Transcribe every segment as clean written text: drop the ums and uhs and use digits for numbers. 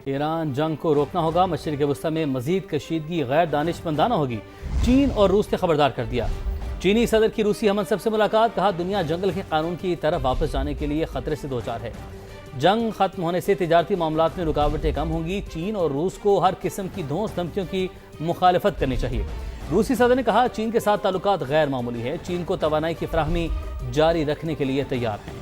ایران جنگ کو روکنا ہوگا، مشرق وسطی میں مزید کشیدگی غیر دانشمندانہ ہوگی، چین اور روس نے خبردار کر دیا۔ چینی صدر کی روسی ہم منصب سے ملاقات، کہا دنیا جنگل کے قانون کی طرف واپس جانے کے لیے خطرے سے دوچار ہے، جنگ ختم ہونے سے تجارتی معاملات میں رکاوٹیں کم ہوں گی، چین اور روس کو ہر قسم کی دھونس دھمکیوں کی مخالفت کرنی چاہیے۔ روسی صدر نے کہا چین کے ساتھ تعلقات غیر معمولی ہیں، چین کو توانائی کی فراہمی جاری رکھنے کے لیے تیار ہیں۔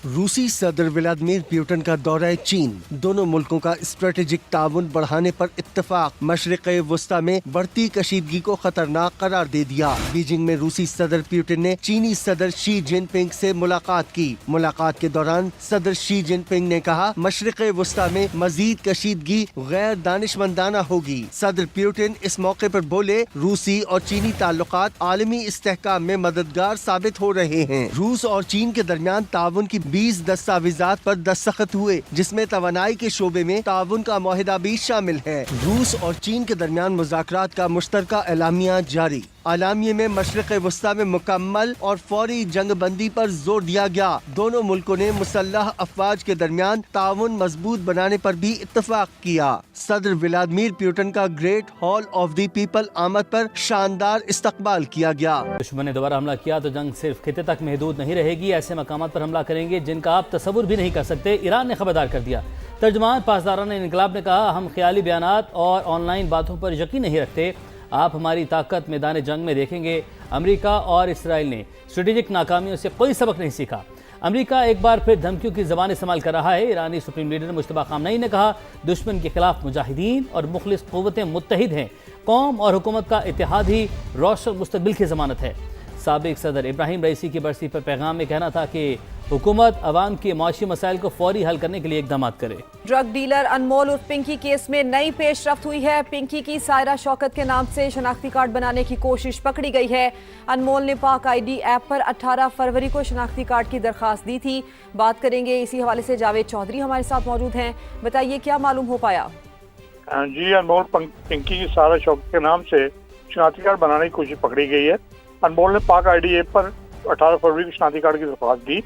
روسی صدر ولادیمیر پوٹن کا دورہ چین، دونوں ملکوں کا اسٹریٹجک تعاون بڑھانے پر اتفاق، مشرق وسطی میں بڑھتی کشیدگی کو خطرناک قرار دے دیا۔ بیجنگ میں روسی صدر پوٹن نے چینی صدر شی جن پنگ سے ملاقات کی۔ ملاقات کے دوران صدر شی جن پنگ نے کہا مشرق وسطی میں مزید کشیدگی غیر دانشمندانہ ہوگی۔ صدر پوٹن اس موقع پر بولے روسی اور چینی تعلقات عالمی استحکام میں مددگار ثابت ہو رہے ہیں۔ روس اور چین کے درمیان تعاون کی 20 دستاویزات پر دستخط ہوئے، جس میں توانائی کے شعبے میں تعاون کا معاہدہ بھی شامل ہے۔ روس اور چین کے درمیان مذاکرات کا مشترکہ اعلامیہ جاری۔ اعلامیے میں مشرق وسطی میں مکمل اور فوری جنگ بندی پر زور دیا گیا۔ دونوں ملکوں نے مسلح افواج کے درمیان تعاون مضبوط بنانے پر بھی اتفاق کیا۔ صدر ولادیمیر پوٹن کا great hall of the people آمد پر شاندار استقبال کیا گیا۔ دشمن نے دوبارہ حملہ کیا تو جنگ صرف خطے تک محدود نہیں رہے گی، ایسے مقامات پر حملہ کریں گے جن کا آپ تصور بھی نہیں کر سکتے، ایران نے خبردار کر دیا۔ ترجمان پاسداران انقلاب نے کہا ہم خیالی بیانات اور آن لائن باتوں پر یقین نہیں رکھتے، آپ ہماری طاقت میدان جنگ میں دیکھیں گے۔ امریکہ اور اسرائیل نے اسٹریٹجک ناکامیوں سے کوئی سبق نہیں سیکھا، امریکہ ایک بار پھر دھمکیوں کی زبان استعمال کر رہا ہے۔ ایرانی سپریم لیڈر مجتبیٰ خامنئی نے کہا دشمن کے خلاف مجاہدین اور مخلص قوتیں متحد ہیں، قوم اور حکومت کا اتحاد ہی روشن مستقبل کی ضمانت ہے۔ سابق صدر ابراہیم رئیسی کی برسی پر پیغام میں کہنا تھا کہ حکومت عوام کے معاشی مسائل کو فوری حل کرنے کے لیے اقدامات کرے۔ ڈرگ ڈیلر انمول اور پنکی کیس میں نئی پیش رفت ہوئی ہے۔ پنکی کی سائرہ شوکت کے نام سے شناختی کارڈ بنانے کی کوشش پکڑی گئی ہے۔ انمول نے پاک آئی ڈی ایپ پر 18 فروری کو شناختی کارڈ کی درخواست دی تھی۔ بات کریں گے اسی حوالے سے جاوید چودھری ہمارے ساتھ موجود ہیں، بتائیے کیا معلوم ہو پایا؟ جی، انمول پنکی کی سائرہ شوکت کے نام سے شناختی کارڈ بنانے کی کوشش پکڑی گئی ہے۔ انمول نے پاک آئی ڈی ایپ پر 18 فروری کو شناختی کارڈ کی درخواست دی۔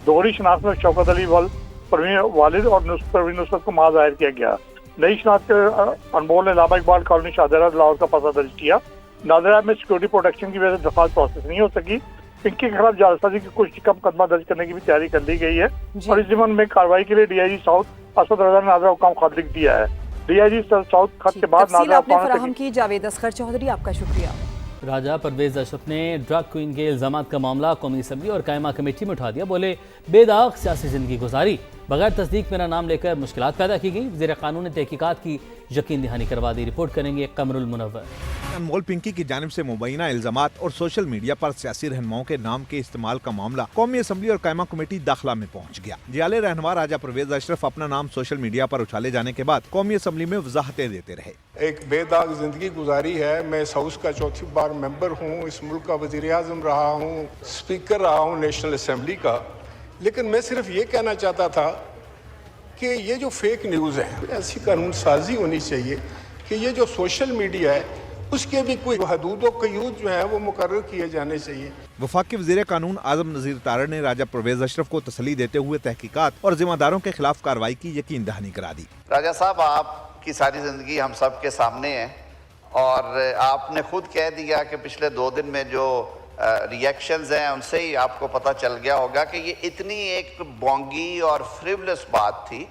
دوہری شناخت میں شوکت علی والد اور پروین نصرت کو ماں ظاہر کیا گیا۔ نئی شناخت انمول نے علامہ اقبال کالونی شاہدرہ لاہور کا پتہ درج کیا۔ نادر میں سیکورٹی پروٹیکشن کی وجہ سے درخواست پروسیس نہیں ہو سکی۔ پنکی کے خلاف جعلسازی کی کچھ کم مقدمہ درج کرنے کی بھی تیاری کر لی گئی ہے اور اس ضمن میں کارروائی کے لیے D I G South Asad Raza نے نادرہ حکام خط لکھ دیا ہے۔ ڈی آئی جی ساؤتھ خط کے بعد تفصیل آپ نے فراہم کی جاوید اصغر چودھری، آپ کا شکریہ۔ راجہ پرویز اشرف نے ڈرگ کوئن کے الزامات کا معاملہ قومی اسمبلی اور قائمہ کمیٹی میں اٹھا دیا، بولے بے داغ سیاسی زندگی گزاری، بغیر تصدیق میرا نام لے کر مشکلات پیدا کی گئی، وزیر قانون نے تحقیقات کی یقین دہانی کروا دی۔ رپورٹ کریں گے قمر المنور۔ انمول پنکی کی جانب سے مبینہ الزامات اور سوشل میڈیا پر سیاسی رہنماؤں کے نام کے استعمال کا معاملہ قومی اسمبلی اور قائمہ کمیٹی داخلہ میں پہنچ گیا۔ جعلی رہنما راجہ پرویز اشرف اپنا نام سوشل میڈیا پر اچھالے جانے کے بعد قومی اسمبلی میں وضاحتیں دیتے رہے۔ ایک بے داغ زندگی گزاری ہے، میں ہاؤس کا چوتھی بار ممبر ہوں، اس ملک کا وزیر اعظم رہا ہوں، اسپیکر رہا ہوں نیشنل اسمبلی کا، لیکن میں صرف یہ کہنا چاہتا تھا کہ یہ جو فیک نیوز ہے ایسی قانون سازی ہونی چاہیے کہ یہ جو سوشل میڈیا ہے اس کے بھی کوئی حدود و قیود جو ہیں وہ مقرر کیے جانے چاہیے۔ وفاقی وزیر قانون اعظم نذیر تارڑ نے راجہ پرویز اشرف کو تسلی دیتے ہوئے تحقیقات اور ذمہ داروں کے خلاف کارروائی کی یقین دہانی کرا دی۔ راجہ صاحب، آپ کی ساری زندگی ہم سب کے سامنے ہے اور آپ نے خود کہہ دیا کہ پچھلے 2 دن میں جو ریئیکشنز ہیں ان سے ہی آپ کو پتہ چل گیا ہوگا کہ یہ اتنی ایک بونگی اور فریولس بات تھی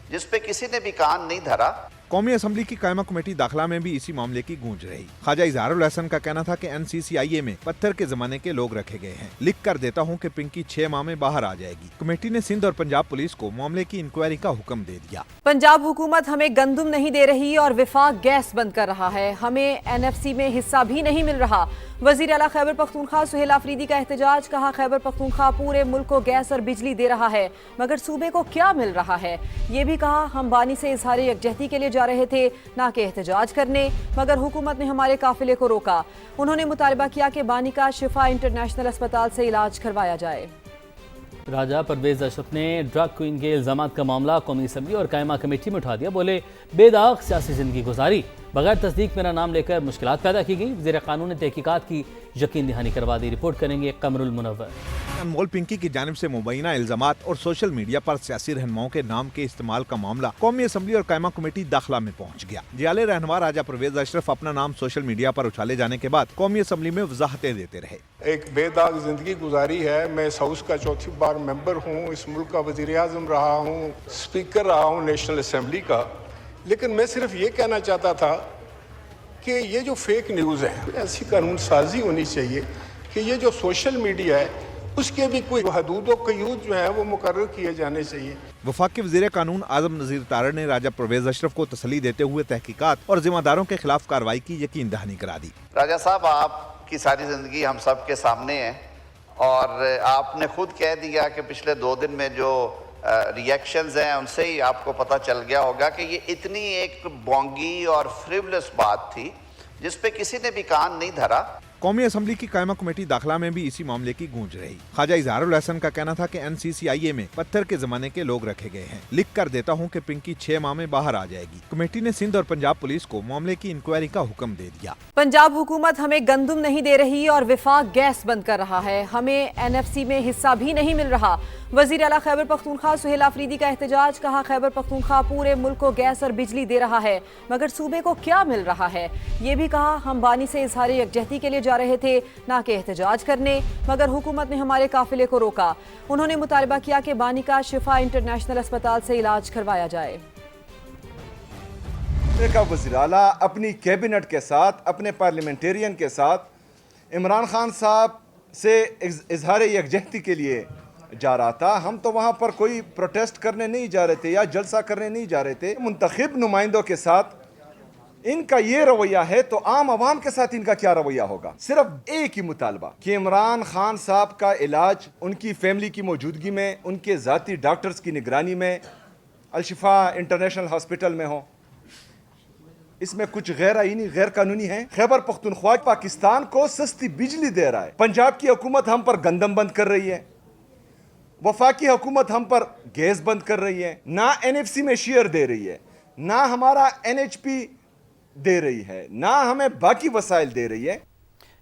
جس پہ کسی نے بھی کان نہیں دھرا۔ قومی اسمبلی کی قائمہ کمیٹی داخلہ میں بھی اسی معاملے کی گونج رہی۔ خواجہ اظہار الحسن کا کہنا تھا کہ NCCIA میں پتھر کے زمانے کے لوگ رکھے گئے ہیں، لکھ کر دیتا ہوں کہ پنکی 6 ماہ میں باہر آ جائے گی۔ کمیٹی نے سندھ اور پنجاب پولیس کو معاملے کی انکوائری کا حکم دے دیا۔ پنجاب حکومت ہمیں گندم نہیں دے رہی اور وفاق گیس بند کر رہا ہے، ہمیں NFC میں حصہ بھی نہیں مل رہا۔ وزیر اعلیٰ خیبر پختونخوا سہیل آفریدی کا احتجاج، کہا خیبر پختونخوا پورے ملک کو گیس اور بجلی دے رہا ہے مگر صوبے کو کیا مل رہا ہے۔ یہ بھی کہا ہم بانی سے اظہار یکجہتی کے لیے جا رہے تھے نہ کہ احتجاج کرنے، مگر حکومت نے ہمارے قافلے کو روکا۔ انہوں نے مطالبہ کیا کہ بانی کا شفا انٹرنیشنل اسپتال سے علاج کروایا جائے۔ راجہ پرویز اشرف نے ڈرگ کوئن کے الزامات کا معاملہ قومی اسمبلی اور قائمہ کمیٹی میں اٹھا دیا، بولے بے داغ سیاسی زندگی گزاری، बगैर तस्दीक मेरा नाम लेकर मुश्किलात पैदा की गई। वज़ीर क़ानून ने तहकीकात की यकीन दहानी करवा दी। रिपोर्ट करेंगे कमरुल मुनव्वर। अनमोल पिंकी की जानिब से मुबैना इल्जामात और सोशल मीडिया पर सियासी रहनुमाओं के नाम के इस्तेमाल का मामला कौमी असम्बली और कायमा कमेटी दाखिला में पहुँच गया। जियाले रहनुमा राजा परवेज अशरफ अपना नाम सोशल मीडिया पर उछाले जाने के बाद कौमी असम्बली में वजाहतें देते रहे। एक बेदाग जिंदगी गुजारी है। मैं इस हाउस का चौथी बार मेंबर हूँ, इस मुल्क का वजीर आज़म रहा हूँ, स्पीकर रहा हूँ नेशनल असम्बली का। लेकिन मैं सिर्फ ये कहना चाहता था कि ये जो फेक न्यूज़ है, ऐसी कानून साजी होनी चाहिए कि ये जो सोशल मीडिया है उसके भी कोई हदूद और क़यूद जो है वो मुकर्रर किए जाने चाहिए। वफाकी वज़ीर कानून आज़म नज़ीर तारड़ ने राजा परवेज अशरफ को तसल्ली देते हुए तहकीकात और जिम्मेदारों के खिलाफ कार्रवाई की यकीन दहानी करा दी। राजा साहब, आपकी सारी ज़िंदगी हम सब के सामने है और आपने खुद कह दिया कि पिछले 2 दिन में जो रिएक्शंस हैं उनसे ही आपको पता चल गया होगा कि ये इतनी एक बोंगी और फ्रिवलेस बात थी जिस पे किसी ने भी कान नहीं धरा। कौमी असम्बली की कायमा कमेटी दाखिला में भी इसी मामले की गूंज रही। ख्वाजा इजहारुल हसन का कहना था कि NCCIA में पत्थर के जमाने के लोग रखे गए हैं। लिख कर देता हूं कि पिंकी 6 माह में बाहर आ जाएगी। कमेटी ने सिंध और पंजाब पुलिस को मामले की इंक्वायरी का हुक्म दे दिया। पंजाब हुकूमत हमें गंदम नहीं दे रही और विफाक गैस बंद कर रहा है। हमें NFC में हिस्सा भी नहीं मिल रहा। वजीर आला खैबर पख्तूनख्वा सुहेल आफरीदी का एहतजाज। कहा खैबर पख्तूनख्वा पूरे मुल्क को गैस और बिजली दे रहा है मगर सूबे को क्या मिल रहा है। ये भी कहा हम बानी से इजहार यकजहती के लिए जा रहे थे ना कि एहतजाज करने, मगर हुकूमत ने हमारे काफिले को रोका। उन्होंने मुतालबा किया कि बानी का शिफा इंटरनेशनल अस्पताल से इलाज करवाया जाए। वज़ीर आला अपनी कैबिनेट के साथ, अपने पार्लियामेंटेरियन के साथ इमरान खान साहब से इजहार यकजहती के लिए जा रहा था। हम तो वहाँ पर कोई प्रोटेस्ट करने नहीं जा रहे थे या जलसा करने नहीं जा रहे थे। मुंतखब नुमाइंदों के साथ इनका ये रवैया है तो आम आवाम के साथ इनका क्या रवैया होगा। सिर्फ एक ही मुतालबा कि इमरान खान साहब का इलाज उनकी फैमिली की मौजूदगी में, उनके ज़ाती डॉक्टर्स की निगरानी में अल-शिफा इंटरनेशनल हॉस्पिटल में हो। इसमें कुछ गैर आईनी, गैर कानूनी है। खैबर पख्तूनख्वा पाकिस्तान को सस्ती बिजली दे रहा है। पंजाब की हुकूमत हम पर गंदम बंद कर रही है। वफाकी हुकूमत हम पर गैस बंद कर रही है। ना NFC में शेयर दे रही है, ना हमारा NHP दे रही है, ना हमें बाकी वसाइल दे रही है।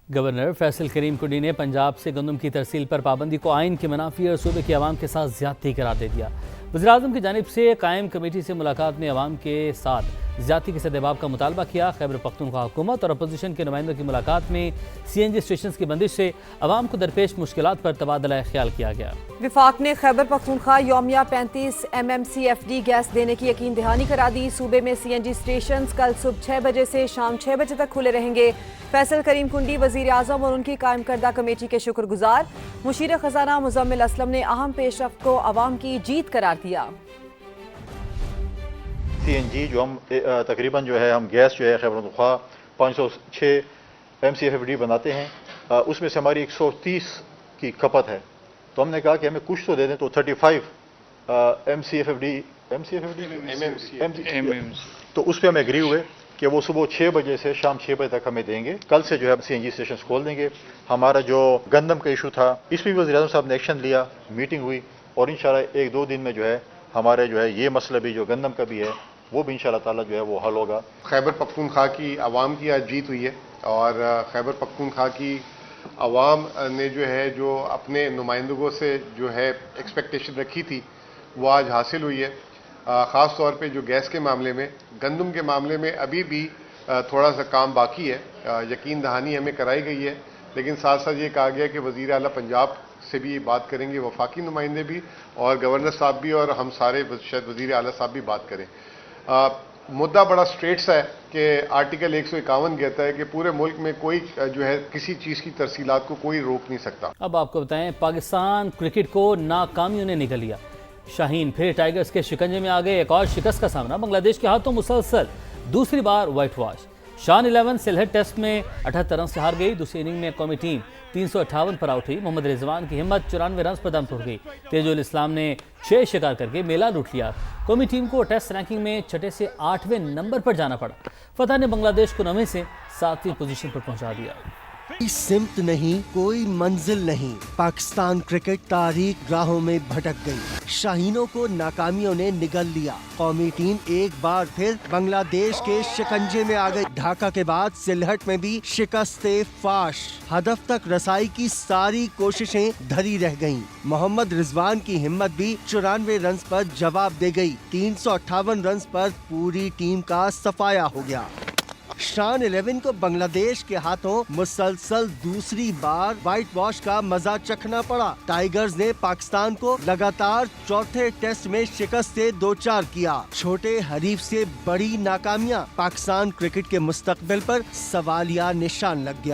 गवर्नर फैसल करीम कुंडी ने पंजाब से गंदम की तरसील पर पाबंदी को आइन के मुनाफी और सूबे के अवाम के साथ ज्यादती करार दे दिया। वज़ीर आज़म की जानिब से कायम कमेटी से मुलाकात में अवाम के साथ ज्यादती के सद्देबाब का मुतालबा किया। खैबर पख्तूनख्वा हुकूमत और अपोजिशन के नुमाइंदों की मुलाकात में CNG स्टेशन की बंदिश से अवाम को दरपेश मुश्किलात पर तबादला ख्याल किया गया। विफाक ने खैबर पख्तूनख्वा योमिया 35 MMCFD गैस देने की यकीन दहानी करा दी। सूबे में CNG स्टेशन कल सुबह 6 बजे से शाम 6 बजे तक खुले रहेंगे। फैसल करीम कुंडी वज़ीर आज़म और उनकी कायम करदा कमेटी के शुक्रगुजार। मुशीर खजाना मुजम्मिल असलम ने अहम पेशरफ्त को अवाम की जीत करार दिया। CNG जो हम तकरीबन जो है हम गैस जो है खैबर पख्तूनख्वा 506 MCFD बनाते हैं, उसमें से हमारी 130 की खपत है। तो हमने कहा कि हमें कुछ तो दे दें, तो 35 MCFD तो उस पर हम एग्री हुए कि वो सुबह 6 बजे से शाम 6 बजे तक हमें देंगे। कल से जो है CNG स्टेशन खोल देंगे। हमारा जो गंदम का इशू था इस पर भी वज़ीर आज़म साहब ने एक्शन लिया, मीटिंग हुई और इंशाल्लाह 1-2 दिन में जो है हमारे जो है ये मसला भी जो गंदम का भी है वो भी इंशाल्लाह ताला जो है वो हल होगा। खैबर पख्तूनख्वा की आवाम की आज जीत हुई है और खैबर पख्तूनख्वा की आवाम ने जो है जो अपने नुमाइंदों से जो है एक्सपेक्टेशन रखी थी वो आज हासिल हुई है। ख़ास तौर पे जो गैस के मामले में, गंदम के मामले में अभी भी थोड़ा सा काम बाकी है। यकीन दहानी हमें कराई गई है, लेकिन साथ साथ ये कहा गया कि वज़ीर आला पंजाब से भी बात करेंगे, वफाकी नुमाइंदे भी और गवर्नर साहब भी और हम सारे शायद वज़ीर आला साहब भी बात करें। मुद्दा बड़ा स्ट्रेट सा है कि आर्टिकल 151 कहता है कि पूरे मुल्क में कोई जो है किसी चीज़ की तरसीलात को कोई रोक नहीं सकता। अब आपको बताएं, पाकिस्तान क्रिकेट को नाकामियों ने निगल लिया। शाहीन फिर टाइगर्स के शिकंजे में आ गए। एक और शिकस्त का सामना, बांग्लादेश के हाथों मुसलसल दूसरी बार व्हाइट वॉश। शान 11 सिलहट टेस्ट में 78 रन से हार गई। दूसरी इनिंग में कौमी टीम 358 पर आउट हुई। मोहम्मद रिजवान की हिम्मत 94 रन पर दम तोड़ गई। तेजुल इस्लाम ने 6 शिकार करके मेला लूट लिया। कौमी टीम को टेस्ट रैंकिंग में 6 से 8वें नंबर पर जाना पड़ा। फतह ने बांग्लादेश को 9वें से 7वीं पोजीशन पर पहुंचा दिया। कोई सिमत नहीं, कोई मंजिल नहीं, पाकिस्तान क्रिकेट तारीख राहों में भटक गई। शाहीनों को नाकामियों ने निगल लिया। कौमी टीम एक बार फिर बांग्लादेश के शिकंजे में आ गई। ढाका के बाद सिलहट में भी शिकस्ते फाश। हदफ तक रसाई की सारी कोशिशें धरी रह गईं। मोहम्मद रिजवान की हिम्मत भी 94 रन पर जवाब दे गई। 358 रन पर पूरी टीम का सफाया हो गया। शान 11 को बांग्लादेश के हाथों मुसलसल दूसरी बार व्हाइट वॉश का मजा चखना पड़ा। टाइगर्स ने पाकिस्तान को लगातार चौथे टेस्ट में शिकस्त से 2-4 किया। छोटे हरीफ से बड़ी नाकामियां, पाकिस्तान क्रिकेट के मुस्तकबिल पर सवालिया निशान लग गया।